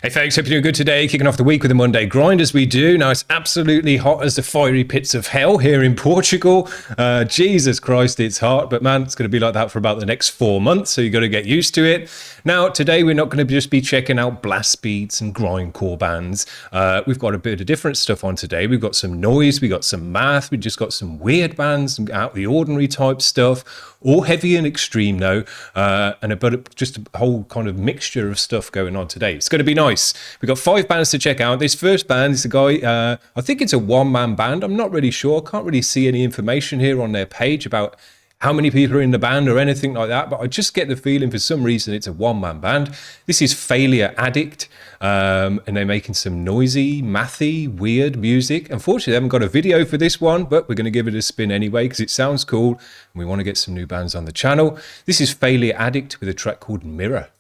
Hey folks, hope you're doing good today. Kicking off the week with a Monday grind as we do. Now it's absolutely hot as the fiery pits of hell here in Portugal. Jesus Christ, it's hot, but man, it's going to be like that for about the next 4 months, so you got to get used to it. Now today we're not going to just be checking out blast beats and grindcore bands. We've got a bit of different stuff on today. We've got some noise, we got some math, we just got some weird bands and out the ordinary type stuff. All heavy and extreme though, and just a whole kind of mixture of stuff going on today. It's going to be nice. We've got 5 bands to check out. This first band is a guy, I think it's a one-man band. I'm not really sure. I can't really see any information here on their page about how many people are in the band or anything like that, but I just get the feeling for some reason it's a one-man band. This is Addict, and they're making some noisy, mathy, weird music. Unfortunately, they haven't got a video for this one, but we're going to give it a spin anyway because it sounds cool, and we want to get some new bands on the channel. This is Addict with a track called Mirror.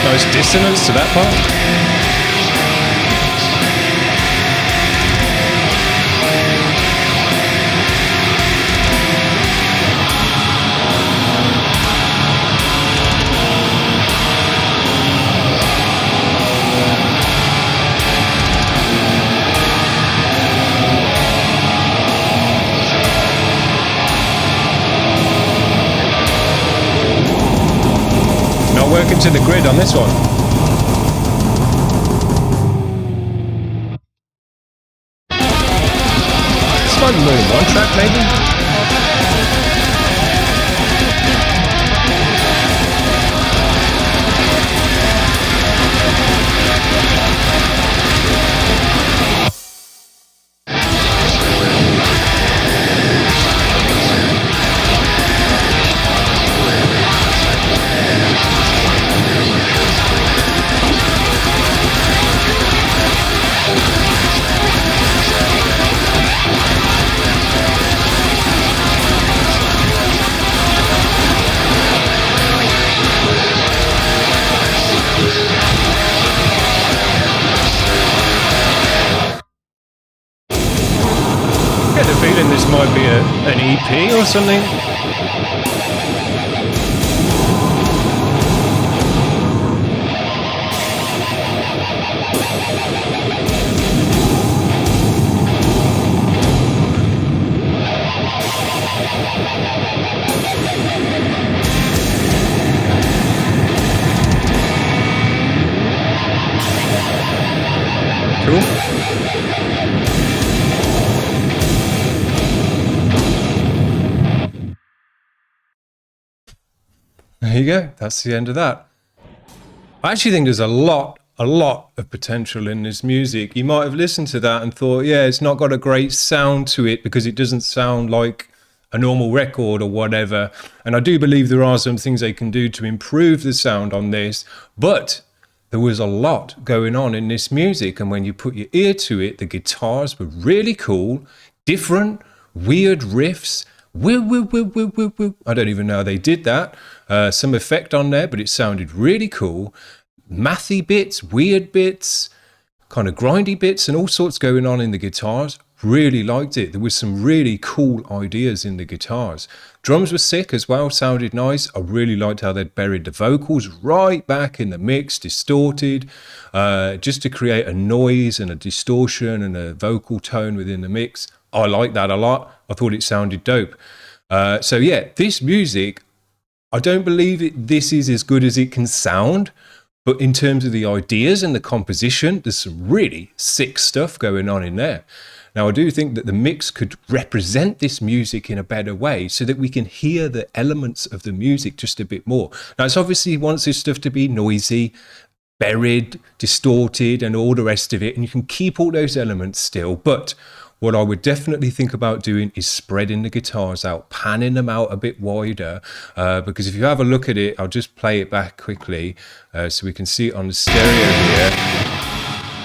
Nice dissonance to that part. Working to the grid on this one. This might be more than one track, maybe. This might be an EP or something. Cool. There you go. That's the end of that. I actually think there's a lot of potential in this music. You might have listened to that and thought, yeah, it's not got a great sound to it because it doesn't sound like a normal record or whatever. And I do believe there are some things they can do to improve the sound on this, but there was a lot going on in this music. And when you put your ear to it, the guitars were really cool, different, weird riffs. I don't even know how they did that. Some effect on there, but it sounded really cool. Mathy bits, weird bits, kind of grindy bits, and all sorts going on in the guitars. Really liked it. There was some really cool ideas in the guitars. Drums were sick as well, sounded nice. I really liked how they'd buried the vocals right back in the mix, distorted, just to create a noise and a distortion and a vocal tone within the mix. I like that a lot. I thought it sounded dope. So yeah, this music, I don't believe this is as good as it can sound, but in terms of the ideas and the composition, there's some really sick stuff going on in there. Now, I do think that the mix could represent this music in a better way so that we can hear the elements of the music just a bit more. Now, it's obviously wants this stuff to be noisy, buried, distorted, and all the rest of it, and you can keep all those elements still, but what I would definitely think about doing is spreading the guitars out, panning them out a bit wider, because if you have a look at it, I'll just play it back quickly so we can see it on the stereo here.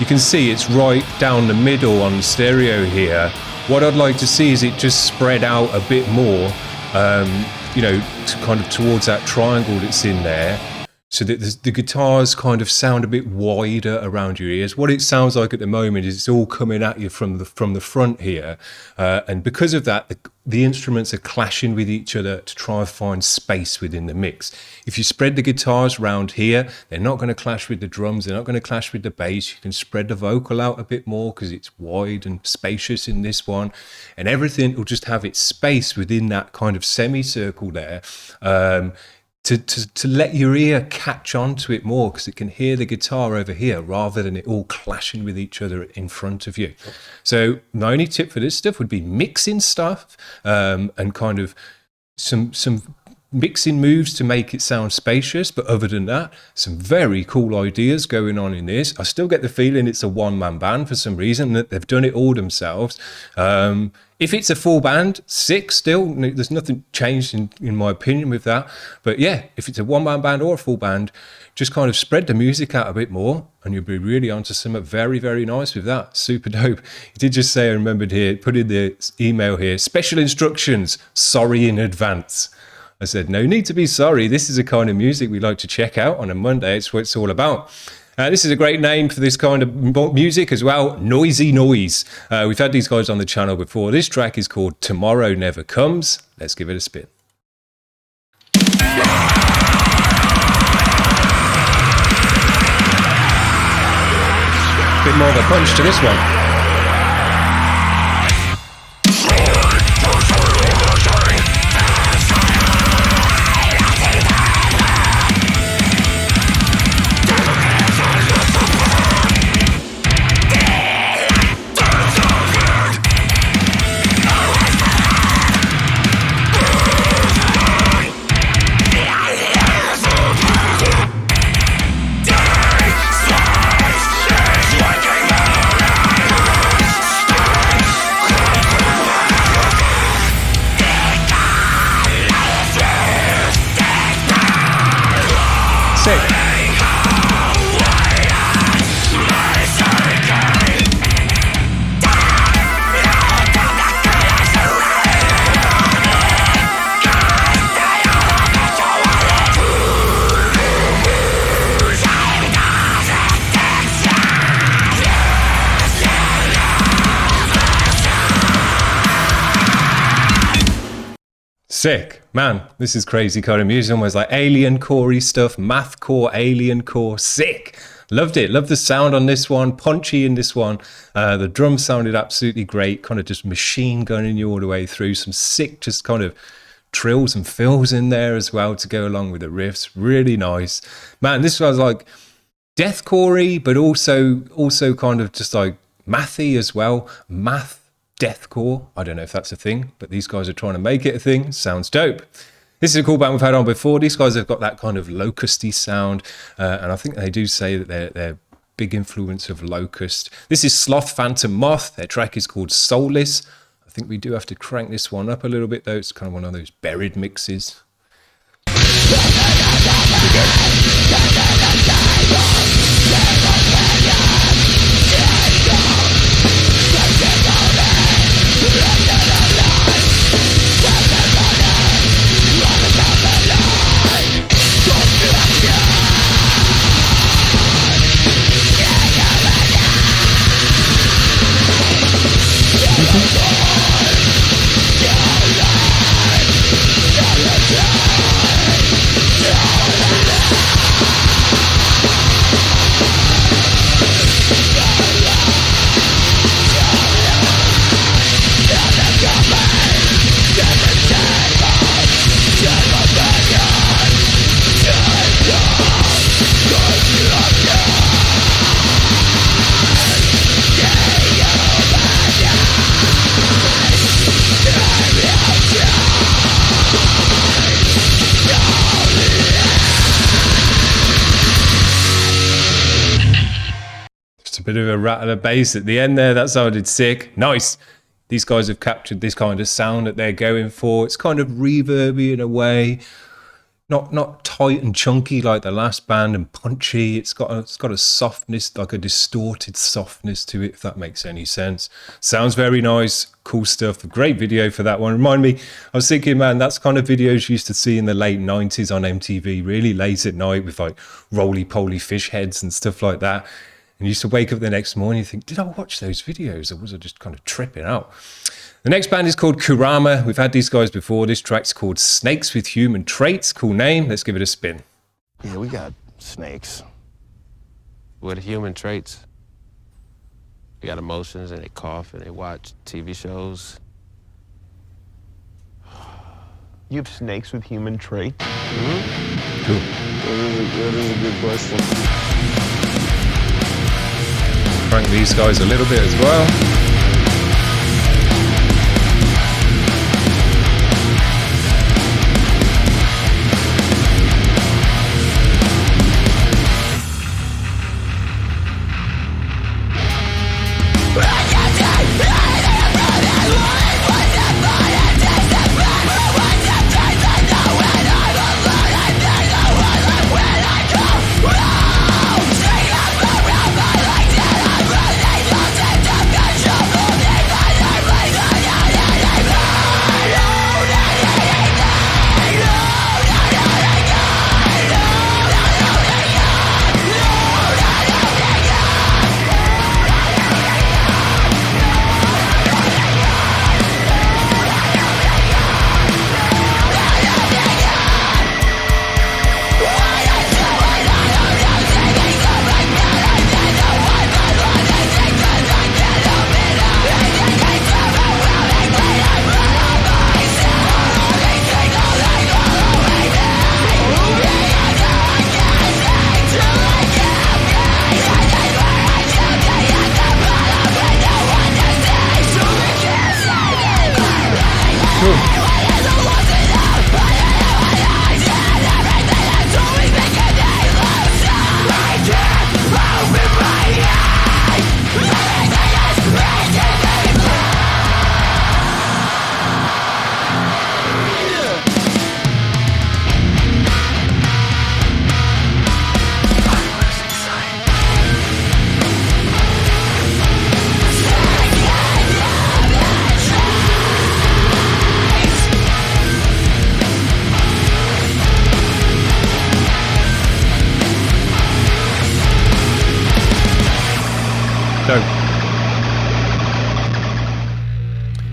You can see it's right down the middle on the stereo here. What I'd like to see is it just spread out a bit more, you know, kind of towards that triangle that's in there, so that the guitars kind of sound a bit wider around your ears. What it sounds like at the moment is it's all coming at you from the front here, and because of that, the instruments are clashing with each other to try and find space within the mix. If you spread the guitars round here, they're not going to clash with the drums, they're not going to clash with the bass. You can spread the vocal out a bit more because it's wide and spacious in this one, and everything will just have its space within that kind of semicircle there, to let your ear catch on to it more, because it can hear the guitar over here rather than it all clashing with each other in front of you. So my only tip for this stuff would be mixing stuff, and kind of some mixing moves to make it sound spacious. But other than that, some very cool ideas going on in this. I still get the feeling it's a one-man band for some reason, that they've done it all themselves. If it's a full band, sick still. There's nothing changed in my opinion with that. But yeah, if it's a one-man band or a full band, just kind of spread the music out a bit more and you'll be really onto something very, very nice with that. Super dope. He did just say, I remembered here, put in the email here, special instructions, sorry in advance. I said, no need to be sorry. This is the kind of music we like to check out on a Monday. It's what it's all about. This is a great name for this kind of music as well, Noisy Noise. We've had these guys on the channel before. This track is called Tomorrow Never Comes. Let's give it a spin. Bit more of a punch to this one. Sick, man. This is crazy kind of music, almost like alien core-y stuff, math core, alien core. Sick. Loved it. Loved the sound on this one. Punchy in this one. The drums sounded absolutely great. Kind of just machine gunning you all the way through. Some sick, just kind of trills and fills in there as well to go along with the riffs. Really nice, man. This was like deathcore-y, but also kind of just like mathy as well. Math. Deathcore, I don't know if that's a thing, but these guys are trying to make it a thing. Sounds dope. This is a cool band we've had on before. These guys have got that kind of locusty sound, and I think they do say that they're big influence of Locust. This is SlothPhantomMoth. Their track is called Soulless. I think we do have to crank this one up a little bit though. It's kind of one of those buried mixes. Here we go. Bit of a rattle of bass at the end there. That sounded sick. Nice. These guys have captured this kind of sound that they're going for. It's kind of reverby in a way, not tight and chunky like the last band and punchy. It's got a softness, like a distorted softness to it, if that makes any sense. Sounds very nice, cool stuff. A great video for that one. Remind me, I was thinking, man, that's kind of videos you used to see in the late 90s on MTV, really late at night with like roly-poly fish heads and stuff like that. And you used to wake up the next morning and think, did I watch those videos, or was I just kind of tripping out? The next band is called Kurama. We've had these guys before. This track's called Snakes with Human Traits. Cool name. Let's give it a spin. Yeah, we got snakes. With human traits. They got emotions, and they cough, and they watch TV shows. You have snakes with human traits? Mm-hmm. Cool. That is a good question. Crank these guys a little bit as well.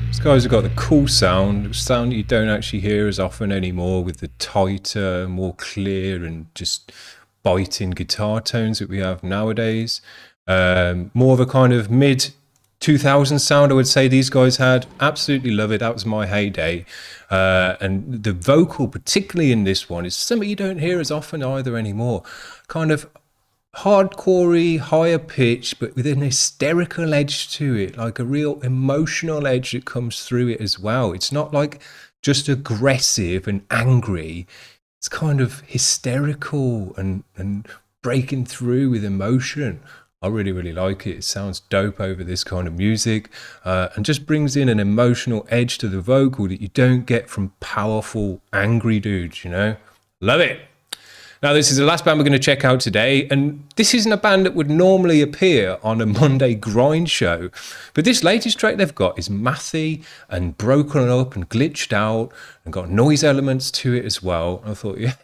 These guys have got the cool sound that you don't actually hear as often anymore, with the tighter, more clear and just biting guitar tones that we have nowadays. More of a kind of mid 2000 sound, I would say these guys had. Absolutely love it. That was my heyday. And the vocal, particularly in this one, is something you don't hear as often either anymore. Kind of hardcore-y, higher pitch, but with an hysterical edge to it, like a real emotional edge that comes through it as well. It's not like just aggressive and angry. It's kind of hysterical and breaking through with emotion. I really, really like it. It sounds dope over this kind of music, and just brings in an emotional edge to the vocal that you don't get from powerful, angry dudes, you know? Love it. Now, this is the last band we're going to check out today, and this isn't a band that would normally appear on a Monday grind show, but this latest track they've got is mathy and broken up and glitched out and got noise elements to it as well. I thought, yeah,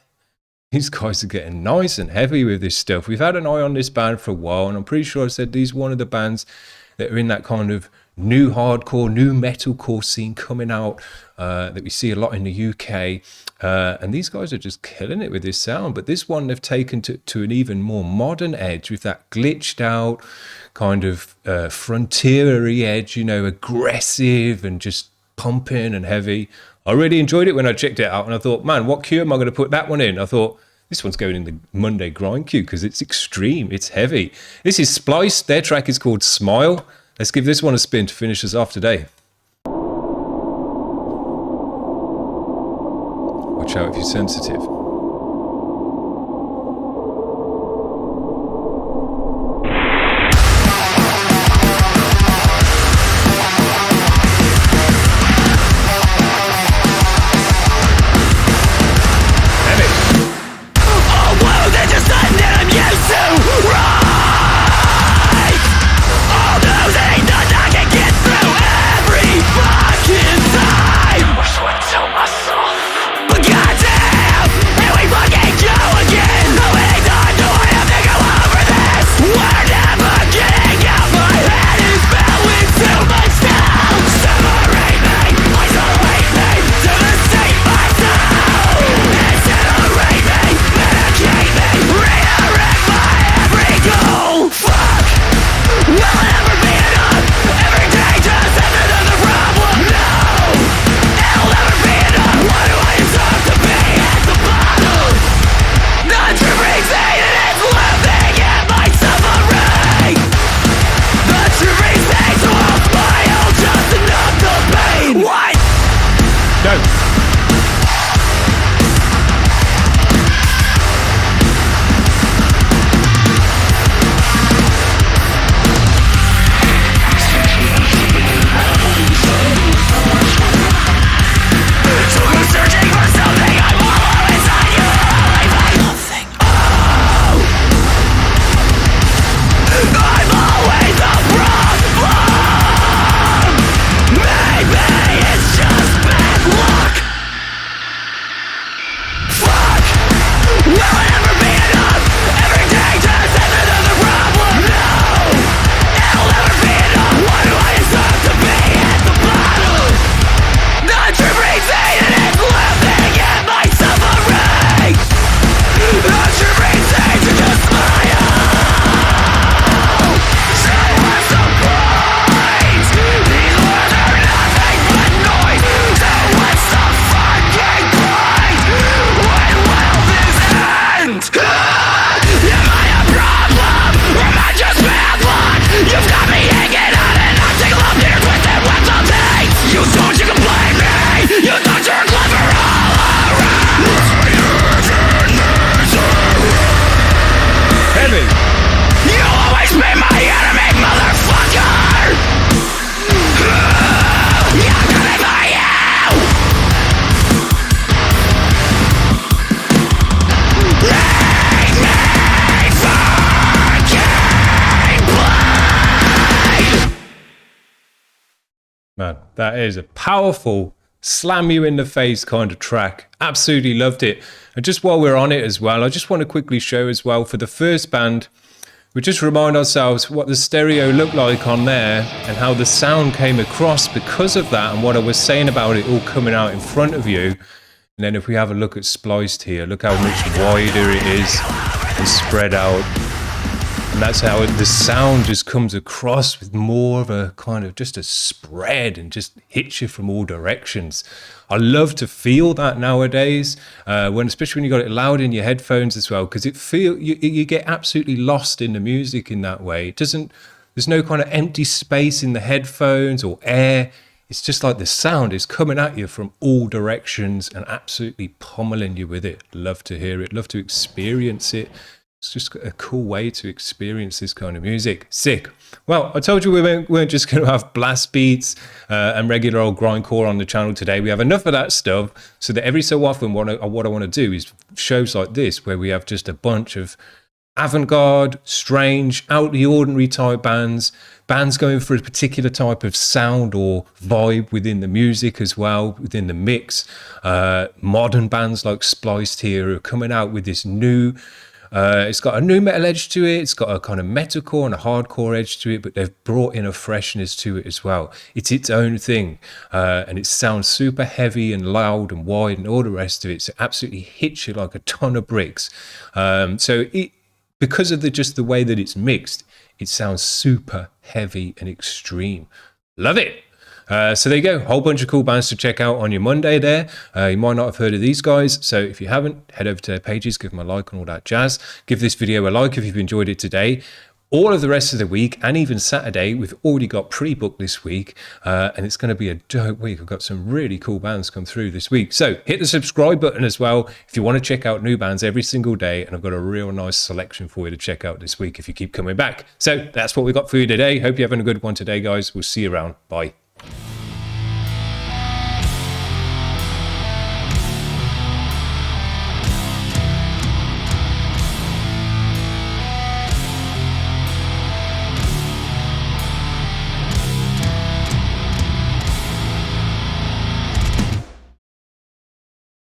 these guys are getting nice and heavy with this stuff. We've had an eye on this band for a while, and I'm pretty sure I said these are one of the bands that are in that kind of new hardcore, new metalcore scene coming out that we see a lot in the UK. And these guys are just killing it with this sound. But this one they've taken to an even more modern edge with that glitched out kind of frontier-y edge, you know, aggressive and just pumping and heavy. I really enjoyed it when I checked it out, and I thought, man, what queue am I going to put that one in? I thought, this one's going in the Monday grind queue because it's extreme, it's heavy. This is Spliced. Their track is called Smile. Let's give this one a spin to finish us off today. Watch out if you're sensitive. Man, that is a powerful, slam you in the face kind of track. Absolutely loved it. And just while we're on it as well, I just want to quickly show as well for the first band, we just remind ourselves what the stereo looked like on there and how the sound came across because of that and what I was saying about it all coming out in front of you. And then if we have a look at Spliced here, look how much wider it is and spread out. And that's how the sound just comes across with more of a kind of just a spread and just hits you from all directions. I love to feel that nowadays, especially when you got it loud in your headphones as well, because you get absolutely lost in the music in that way. There's no kind of empty space in the headphones or air. It's just like the sound is coming at you from all directions and absolutely pummeling you with it. Love to hear it, love to experience it. It's just a cool way to experience this kind of music. Sick. Well, I told you we weren't just going to have blast beats and regular old grindcore on the channel today. We have enough of that stuff so that every so often what I want to do is shows like this where we have just a bunch of avant-garde, strange, out of the ordinary type bands going for a particular type of sound or vibe within the music as well, within the mix. Modern bands like Spliced here are coming out with this new... it's got a new metal edge to it. It's got a kind of metalcore and a hardcore edge to it, but they've brought in a freshness to it as well. It's its own thing, and it sounds super heavy and loud and wide and all the rest of it. So it absolutely hits you like a ton of bricks. Because of just the way that it's mixed, it sounds super heavy and extreme. Love it. So there you go, whole bunch of cool bands to check out on your Monday there. You might not have heard of these guys, so if you haven't, head over to their pages, give them a like and all that jazz. Give this video a like if you've enjoyed it today. All of the rest of the week and even Saturday, we've already got pre-booked this week, and it's going to be a dope week. I've got some really cool bands come through this week. So hit the subscribe button as well if you want to check out new bands every single day, and I've got a real nice selection for you to check out this week if you keep coming back. So that's what we got for you today. Hope you're having a good one today, guys. We'll see you around. Bye.